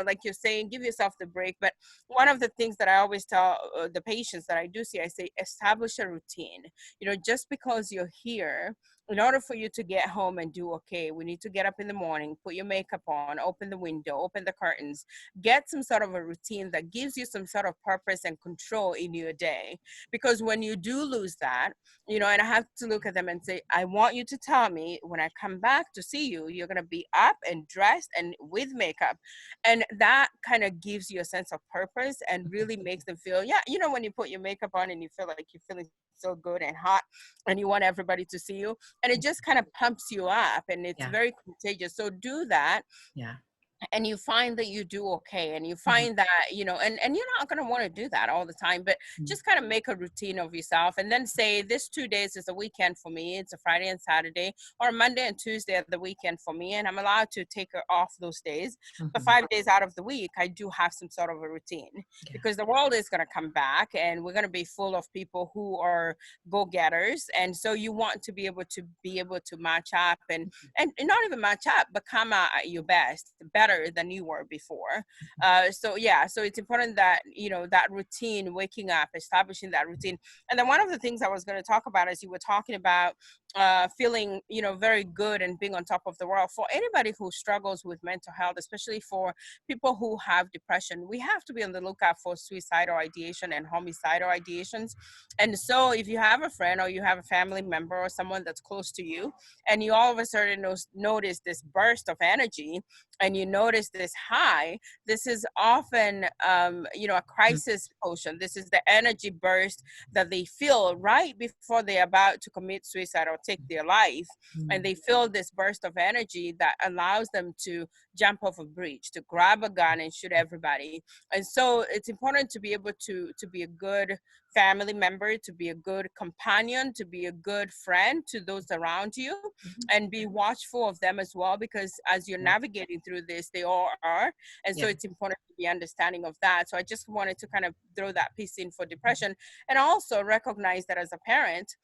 like you're saying, give yourself the break. But one of the things that I always tell the patients that I do see, I say, establish a routine. Just because you're here, in order for you to get home and do okay, we need to get up in the morning, put your makeup on, open the window, open the curtains, get some sort of a routine that gives you some sort of purpose and control in your day. Because when you do lose that, and I have to look at them and say, I want you to tell me when I come back to see you, you're going to be up and dressed and with makeup. And that kind of gives you a sense of purpose and really makes them feel, when you put your makeup on and you feel like you're feeling so good and hot and you want everybody to see you, and it just kind of pumps you up, and it's very contagious. So do that. Yeah. and you find that you do okay, and you find that, you know, and you're not going to want to do that all the time, but just kind of make a routine of yourself, and then say, this 2 days is a weekend for me. It's a Friday and Saturday, or Monday and Tuesday are the weekend for me, and I'm allowed to take off those days. But 5 days out of the week, I do have some sort of a routine, because the world is going to come back, and we're going to be full of people who are go-getters, and so you want to be able to match up, and not even match up, but come at your best, better than you were before. So it's important that, you know, that routine, waking up, establishing that routine. And then one of the things I was going to talk about, as you were talking about feeling, you know, very good and being on top of the world, for anybody who struggles with mental health, especially for people who have depression, we have to be on the lookout for suicidal ideation and homicidal ideations. And so if you have a friend, or you have a family member, or someone that's close to you, and you all of a sudden notice this burst of energy, and you notice this high, this is often, you know, a crisis potion. This is the energy burst that they feel right before they're about to commit suicide or take their life. And they feel this burst of energy that allows them to jump off a bridge, to grab a gun and shoot everybody. And so it's important to be able to be a good family member, to be a good companion, to be a good friend to those around you, and be watchful of them as well, because as you're navigating through this, they all are. And so it's important to be understanding of that. So I just wanted to kind of throw that piece in for depression, and also recognize that as a parent,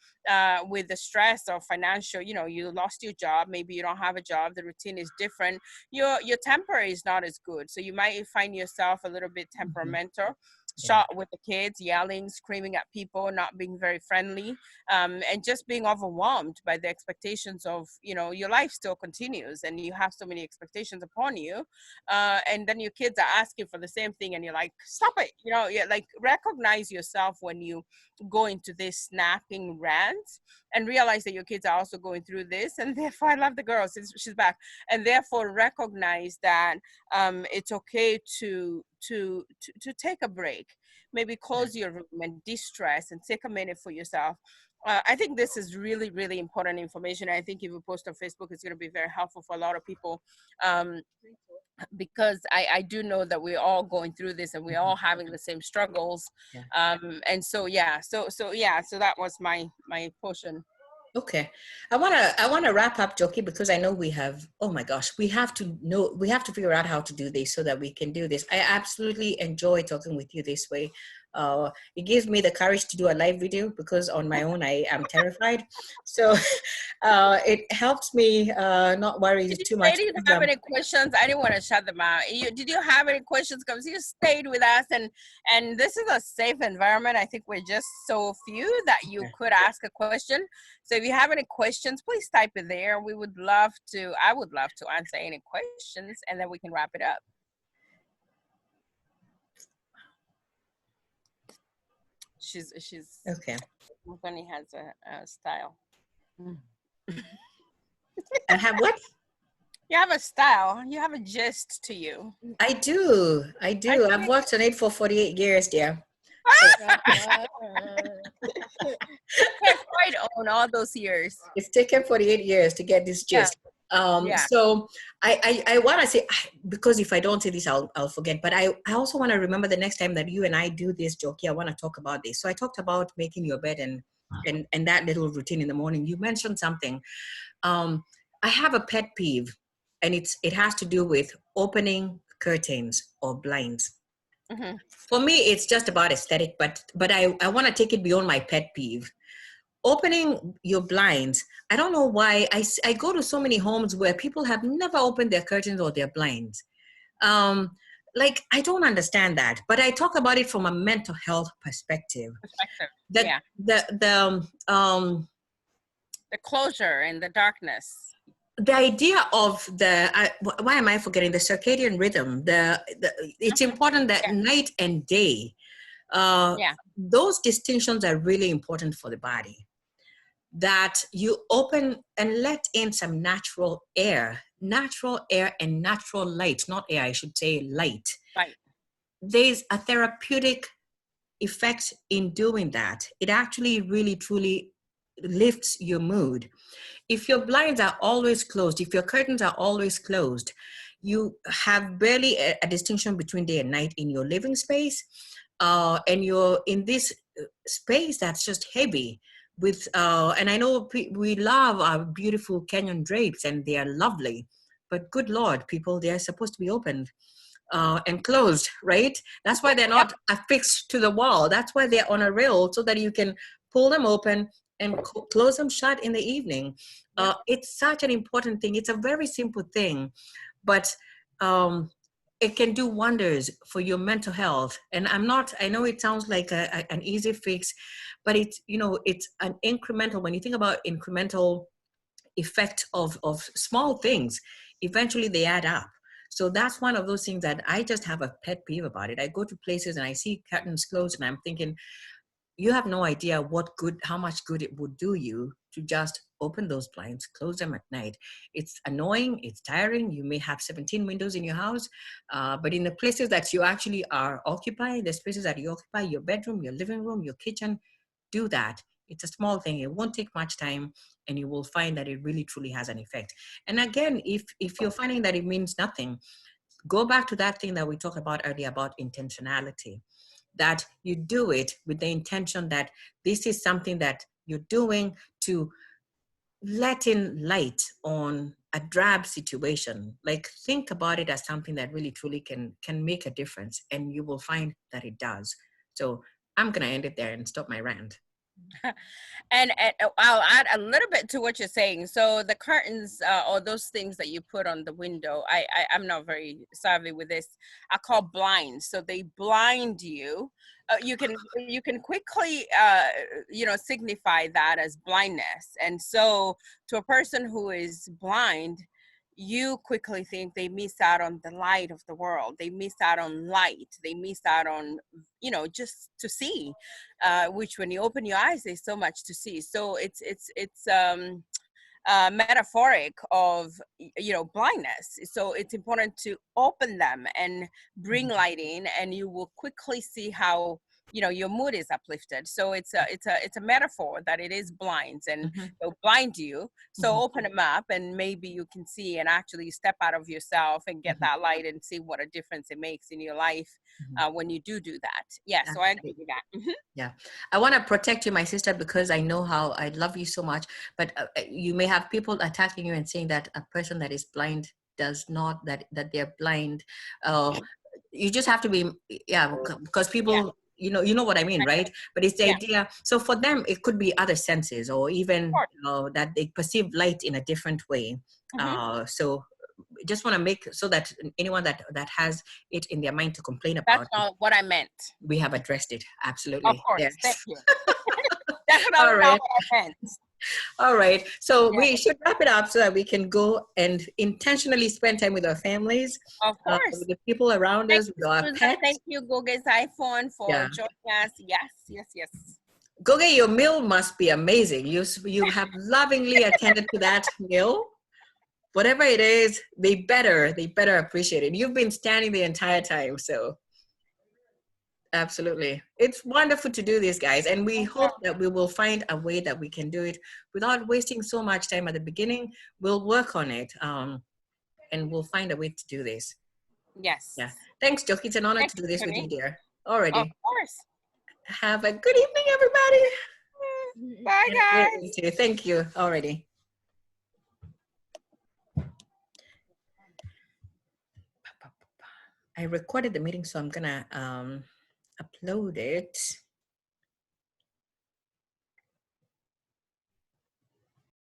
with the stress of financial, you know, you lost your job, maybe you don't have a job, the routine is different, your temper is not as good, so you might find yourself a little bit temperamental, shot with the kids, yelling, screaming at people, not being very friendly, and just being overwhelmed by the expectations of, you know, your life still continues, and you have so many expectations upon you, and then your kids are asking for the same thing, and you're like, stop it, you know. Like, recognize yourself when you go into this snapping rant, and realize that your kids are also going through this, and therefore, I love the girl, she's back, and therefore recognize that it's okay to take a break, maybe close your room and de-stress and take a minute for yourself. I think this is really, really important information. I think if you post on Facebook, it's going to be very helpful for a lot of people, because I do know that we're all going through this, and we're all having the same struggles. And so that was my portion. Okay. I wanna wrap up, Joki, because I know we have, oh my gosh, we have to figure out how to do this so that we can do this. I absolutely enjoy talking with you this way. It gives me the courage to do a live video, because on my own I am terrified. So it helps me not worry too much. Did you have any questions? I didn't want to shut them out. Did you have any questions? Because you stayed with us, and this is a safe environment. I think we're just so few that you could ask a question. So if you have any questions, please type it there. I would love to answer any questions, and then we can wrap it up. She's okay. Muthoni has a style. I have what? You have a style. You have a gist to you. I do. I've worked on it for 48 years, dear. Quite own all those years. It's taken 48 years to get this gist. So I want to say, because if I don't say this, I'll forget, but I also want to remember the next time that you and I do this, Joki, I want to talk about this. So I talked about making your bed and that little routine in the morning. You mentioned something. I have a pet peeve, and it has to do with opening curtains or blinds. For me, it's just about aesthetic, but I want to take it beyond my pet peeve. Opening your blinds, I don't know why. I go to so many homes where people have never opened their curtains or their blinds. Like, I don't understand that, but I talk about it from a mental health perspective. The closure and the darkness. The idea of why am I forgetting the circadian rhythm? It's important that night and day, those distinctions are really important for the body. That you open and let in some natural air and natural light, not air, I should say light. Right. There's a therapeutic effect in doing that. It actually really, truly lifts your mood. If your blinds are always closed, if your curtains are always closed, you have barely a distinction between day and night in your living space, and you're in this space that's just heavy with, and I know we love our beautiful Kenyan drapes and they are lovely, but good Lord, people, they are supposed to be opened and closed, right? That's why they're not affixed to the wall. That's why they're on a rail, so that you can pull them open and close them shut in the evening. It's such an important thing. It's a very simple thing, but it can do wonders for your mental health. And I know it sounds like an easy fix, but it's, it's an incremental, when you think about incremental effect of small things, eventually they add up. So that's one of those things that I just have a pet peeve about it. I go to places and I see curtains closed and I'm thinking, you have no idea how much good it would do you to just open those blinds, close them at night. It's annoying, it's tiring. You may have 17 windows in your house, but in the places that you actually are occupying, the spaces that you occupy, your bedroom, your living room, your kitchen, do that. It's a small thing. It won't take much time, and you will find that it really truly has an effect. And again, if you're finding that it means nothing, go back to that thing that we talked about earlier about intentionality, that you do it with the intention that this is something that you're doing to let in light on a drab situation. Like, think about it as something that really truly can make a difference, and you will find that it does. So I'm gonna end it there and stop my rant. And I'll add a little bit to what you're saying. So the curtains or those things that you put on the window, I'm not very savvy with this. I call blinds. So they blind you. You can quickly signify that as blindness. And so to a person who is blind, you quickly think they miss out on the light of the world. They miss out on light. They miss out on, just to see, which when you open your eyes, there's so much to see. So it's metaphoric of, blindness. So it's important to open them and bring light in, and you will quickly see how, your mood is uplifted. So it's a metaphor that it is blinds, and they'll blind you. So open them up, and maybe you can see and actually step out of yourself and get that light and see what a difference it makes in your life when you do that. Yeah, so I agree with that. Yeah, I want to protect you, my sister, because I know how I love you so much. But you may have people attacking you and saying that a person that is blind does not, that they're blind. You just have to be, because people, you know what I mean, right? But it's the idea. So for them, it could be other senses, or even that they perceive light in a different way. So just want to make so that anyone that has it in their mind to complain about, that's not what I meant. We have addressed it. Absolutely. Of course. Yes. Thank you. That's not what I meant. All right. So we should wrap it up so that we can go and intentionally spend time with our families, of course, with the people around us, with our pets. Thank you, Goge's iPhone, for joining us. Yes. Goge, your meal must be amazing. You have lovingly attended to that meal. Whatever it is, they better appreciate it. You've been standing the entire time, so absolutely. It's wonderful to do this, guys, and we hope that we will find a way that we can do it without wasting so much time at the beginning. We'll work on it, and we'll find a way to do this. Yes. Yeah. Thanks, Joki. It's an honor to do this with you, dear. Alrighty. Of course. Have a good evening, everybody. Bye, guys. Thank you. Alrighty. I recorded the meeting, so I'm gonna upload it.